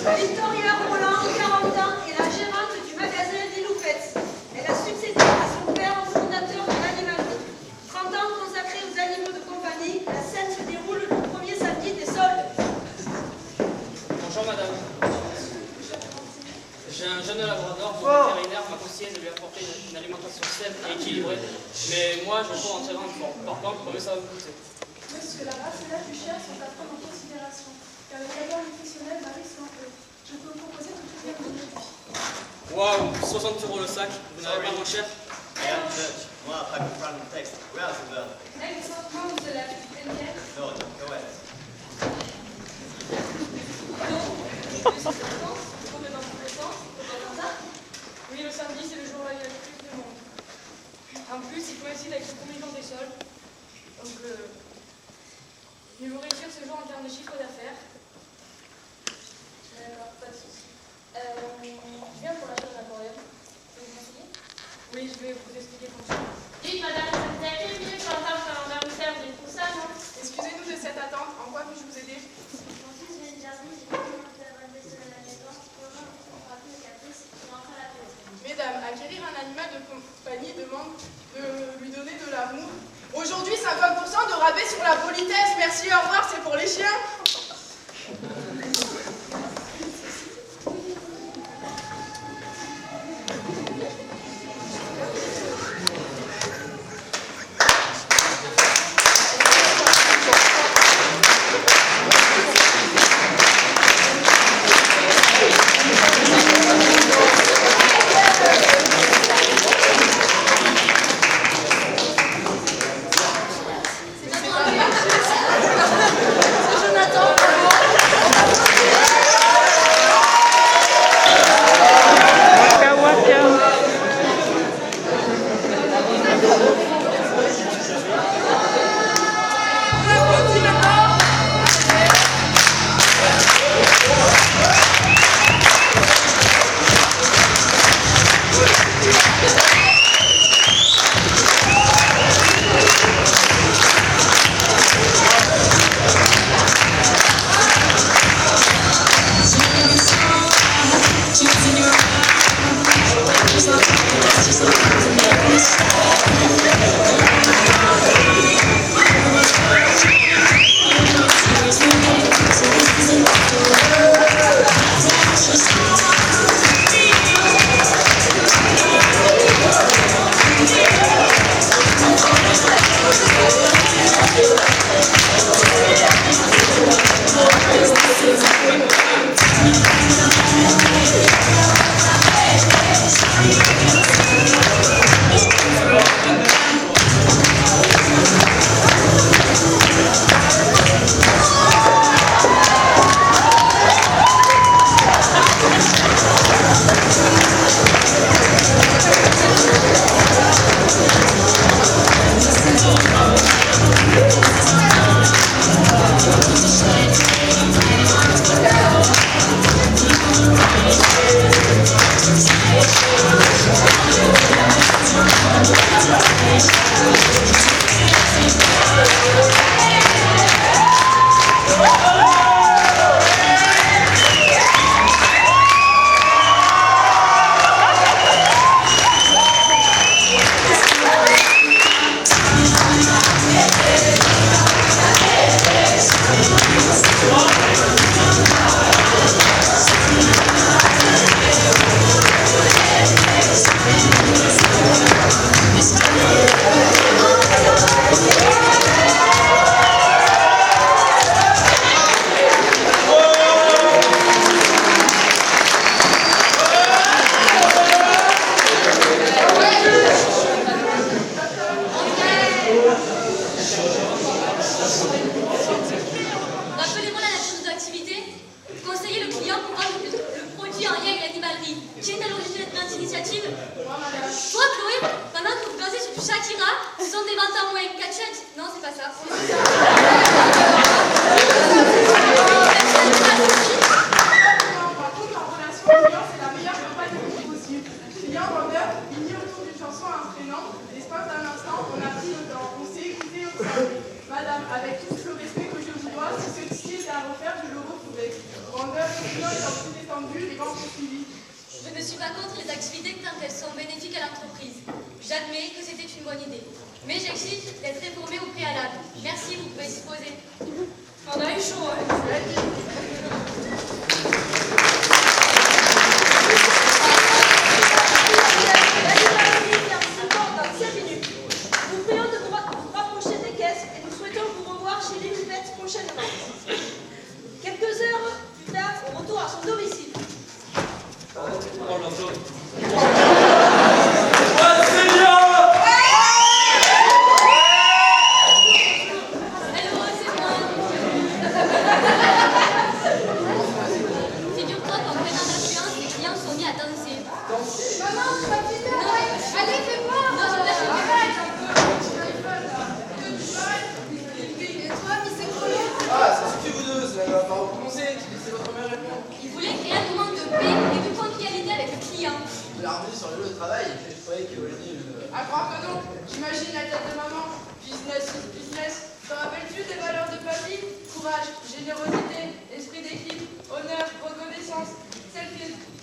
Victoria Roland, 40 ans, est la gérante du magasin Liloufette. Elle a succédé à son père, fondateur de l'animalerie. 30 ans consacrés aux animaux de compagnie, la scène se déroule le premier samedi des soldes. Bonjour madame. J'ai un jeune labrador, mon vétérinaire m'a conseillé de lui apporter une alimentation saine et équilibrée. Mais moi, je cours en tirant de fond. Par contre, combien ça va me coûter? Monsieur, la race et l'âge du chien sont à prendre en considération, car le labeur nutritionnel varie selon eux. Je peux vous proposer tout de même une produit. Waouh, 60 € le sac, vous n'avez pas moins cher? Moi, après me prendre le texte. Where is the verb? Exactement, de la première. No, don't go ahead. Oui, le samedi, c'est le jour où il y a le plus de monde. En plus, il coïncide avec le premier jour des soldes. Donc, il faut réussir ce jour en termes de chiffre d'affaires. D'accord, pas de souci. Je viens pour l'achat d'un aquarium. Vous pouvez m'enseigner? Oui, je vais vous expliquer comment ça. Dites, madame, ça vous a quelle minute en retard sur un verre de serre, vous êtes pour ça, non? Excusez-nous de cette attente. En quoi puis-je vous aider? Mon fils vient de jardin, j'ai pas commencé à relever cela à la maison. Comment on frappe le caprice, il entre à la maison. Mesdames, acquérir un animal de compagnie demande de lui donner de l'amour. Aujourd'hui, 50% de rabais sur la politesse. Merci, au revoir, c'est pour les chiens. Rappelez-moi la nature de nos activités. Conseiller le client pour rendre le produit en lien avec l'animalerie. Qui est à l'origine de notre initiative? Toi, Chloé, pendant que vous dansez sur du Shakira, ce sont des ventes en moins. Catchette? Non, c'est pas ça. Madame, avec tout le respect que je vous dois, si ce style est à refaire, je le referai. Vendeur, client et attendu, les banques ont suivi. Je ne suis pas contre les activités tant qu'elles sont bénéfiques à l'entreprise. J'admets que c'était une bonne idée. Mais j'exige d'être réformé au préalable. Merci, vous pouvez disposer. On a eu chaud, hein. Dans 5 minutes. Nous vous prions de vous rapprocher des caisses et nous souhaitons vous revoir chez les Lupettes prochainement. Quelques heures plus tard, au retour à son domicile. Hello, c'est moi. Figure-toi qu'en prenant l'affluence, les clients sont mis à danser. Maman, tu vas filmer. Allez, fais voir. Non, je lâche le Et toi, Miss Écolo? Ah, ça suffit vous deux, ça va pas recommencer, c'est votre meilleure réponse. Il voulait créer un moment de paix et de convivialité avec le client. De l'harmonie sur le lieu de travail, je croyais qu'aujourd'hui... À croire que non. J'imagine la tête de maman. Business is business. Te rappelles-tu des valeurs de papy? Courage, générosité, esprit d'équipe, honneur, reconnaissance. Celles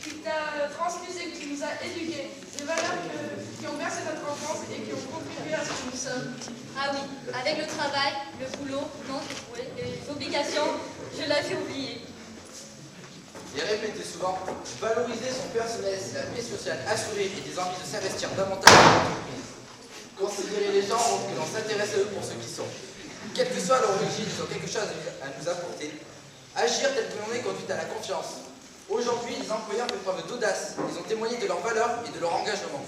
qui t'a transmises et que tu nous as éduquées. Des valeurs qui ont bercé notre enfance et qui ont contribué à ce que nous sommes. Ah oui, avec le travail, le boulot, non, les obligations, je l'avais oublié. Et répétez souvent, valoriser son personnel, c'est la paix sociale assurée et des envies de s'investir davantage dans l'entreprise. Considérer les gens que l'on s'intéresse à eux pour ceux qui sont. Quelle que soit leur origine, ils ont quelque chose à nous apporter. Agir tel que l'on est conduit à la confiance. Aujourd'hui, les employeurs font preuve d'audace. Ils ont témoigné de leurs valeurs et de leur engagement.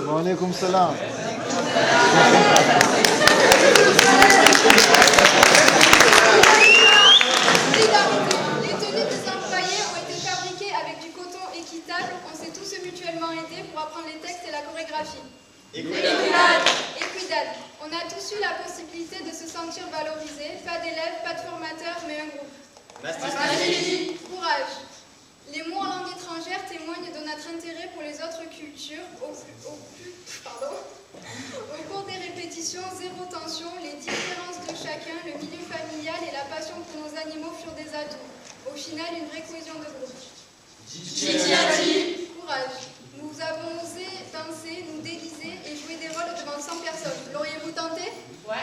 Waalaikum salam. Les tenues des employés ont été fabriquées avec du coton équitable. On s'est tous mutuellement aidés pour apprendre les textes et la chorégraphie. Équidad. On a tous eu la possibilité de se sentir valorisés. Pas d'élèves, pas de formateurs, mais un groupe. Courage. Les mots en langue étrangère témoignent de notre intérêt pour les autres cultures. Au cours des répétitions, zéro tension, les différences de chacun, le milieu familial et la passion pour nos animaux furent des atouts. Au final, une vraie cohésion de groupe. Courage. Nous avons osé danser, nous déguiser et jouer des rôles devant 100 personnes. L'auriez-vous tenté? Oui.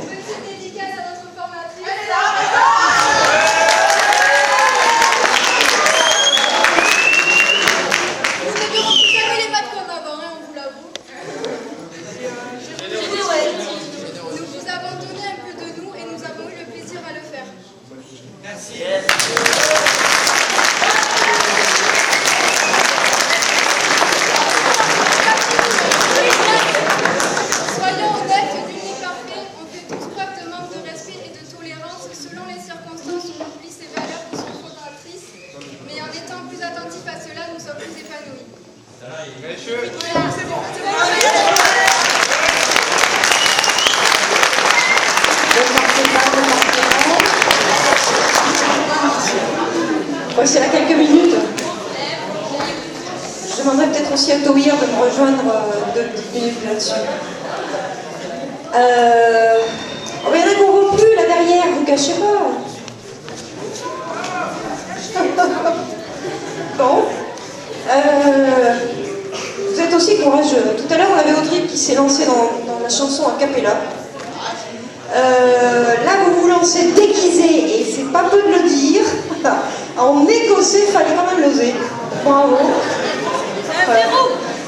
Petite dédicace à notre formatrice. Nous n'avions jamais les pattes comme avant, hein, on vous l'avoue. Nous vous avons donné un peu de nous et nous avons eu le plaisir à le faire. Merci. Soyons honnêtes, nul n'est parfait, on fait tous preuve de manque de respect et de tolérance selon les circonstances où on oublie ces valeurs qui sont fondatrices, mais en étant plus attentifs à cela, nous sommes plus épanouis. C'est bon. Voici là quelques minutes. Je demanderais peut-être aussi à Tohir de me rejoindre 2 petites minutes là-dessus. Oh, il y en a qu'on ne voit plus là derrière, vous cachez pas. Bon. Vous êtes aussi courageux. Tout à l'heure, on avait Audrey qui s'est lancée dans la chanson a cappella. Là, vous vous lancez déguisé, et c'est pas peu de le dire. En écossais, il fallait quand même l'oser. Bravo.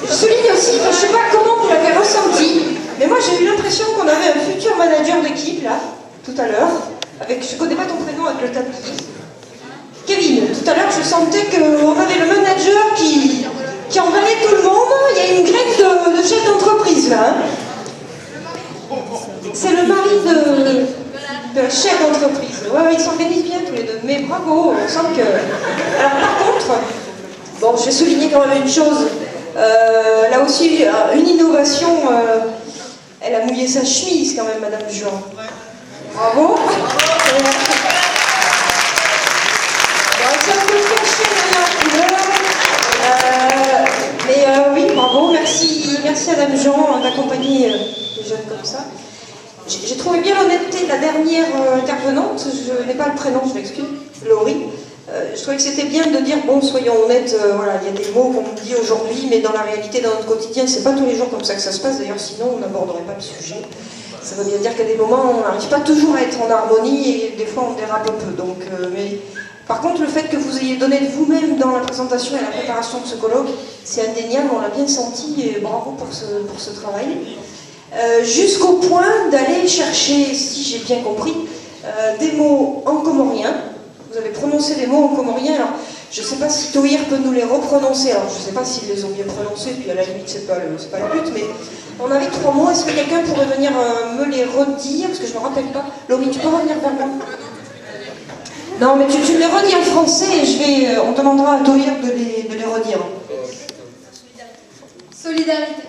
Je souligne aussi, je ne sais pas comment vous l'avez ressenti, mais moi j'ai eu l'impression qu'on avait un futur manager d'équipe, là, tout à l'heure, avec, je ne connais pas ton prénom, avec le tapis. Kevin, tout à l'heure je sentais qu'on avait le manager qui envalait tout le monde. Il y a une grève de chef d'entreprise, là. Hein. C'est le mari de... de la chef d'entreprise. Ouais, ils s'organisent bien tous les deux. Mais bravo, on sent que... Alors par contre, bon, je vais souligner quand même une chose. Là aussi, une innovation. Elle a mouillé sa chemise quand même, Madame Juan. Bravo. Ça peut cacher la couleur. Oui, bravo, merci à Dame Jean d'accompagner les jeunes comme ça. J'ai trouvé bien l'honnêteté de la dernière intervenante, je n'ai pas le prénom, je m'excuse, Laurie. Je trouvais que c'était bien de dire, bon, soyons honnêtes, voilà, il y a des mots qu'on dit aujourd'hui, mais dans la réalité, dans notre quotidien, c'est pas tous les jours comme ça que ça se passe, d'ailleurs, sinon on n'aborderait pas le sujet. Ça veut bien dire qu'à des moments, on n'arrive pas toujours à être en harmonie, et des fois on dérape un peu, donc... mais... Par contre, le fait que vous ayez donné de vous-même dans la présentation et la préparation de ce colloque, c'est indéniable, on l'a bien senti, et bravo pour ce travail. Jusqu'au point d'aller chercher, si j'ai bien compris, des mots en comorien. Vous avez prononcé des mots en comorien, alors je ne sais pas si Tohir peut nous les reprononcer, alors je ne sais pas s'ils les ont bien prononcés, puis à la limite c'est pas le but, mais on avait 3 mots, est-ce que quelqu'un pourrait venir me les redire, parce que je ne me rappelle pas. Laurie, tu peux revenir vers moi? Non, mais tu me les redis en français et on demandera à Tohir de les redire. Solidarité.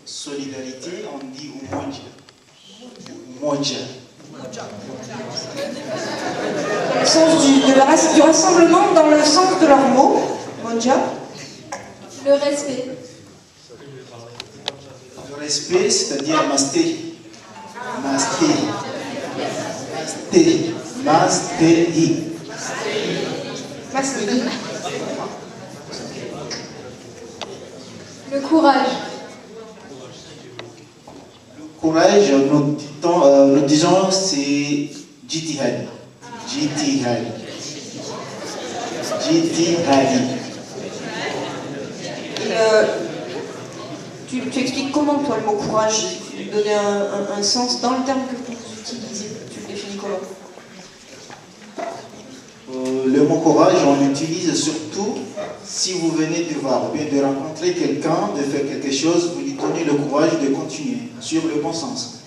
Solidarité, on dit umoja. Dans le sens du rassemblement, dans le sens de leurs mots, moja. Le respect. Le respect, c'est-à-dire masté. Masté. Masté. Masté. Le courage. Le courage, nous disons, c'est jitihad. Jitihad. Jitihad. Tu expliques comment, toi, le mot courage, donner un sens dans le terme que vous utilisez. Tu le définis comment? Le mot courage, on l'utilise surtout si vous venez de voir, ou bien de rencontrer quelqu'un, de faire quelque chose, vous lui donnez le courage de continuer sur le bon sens.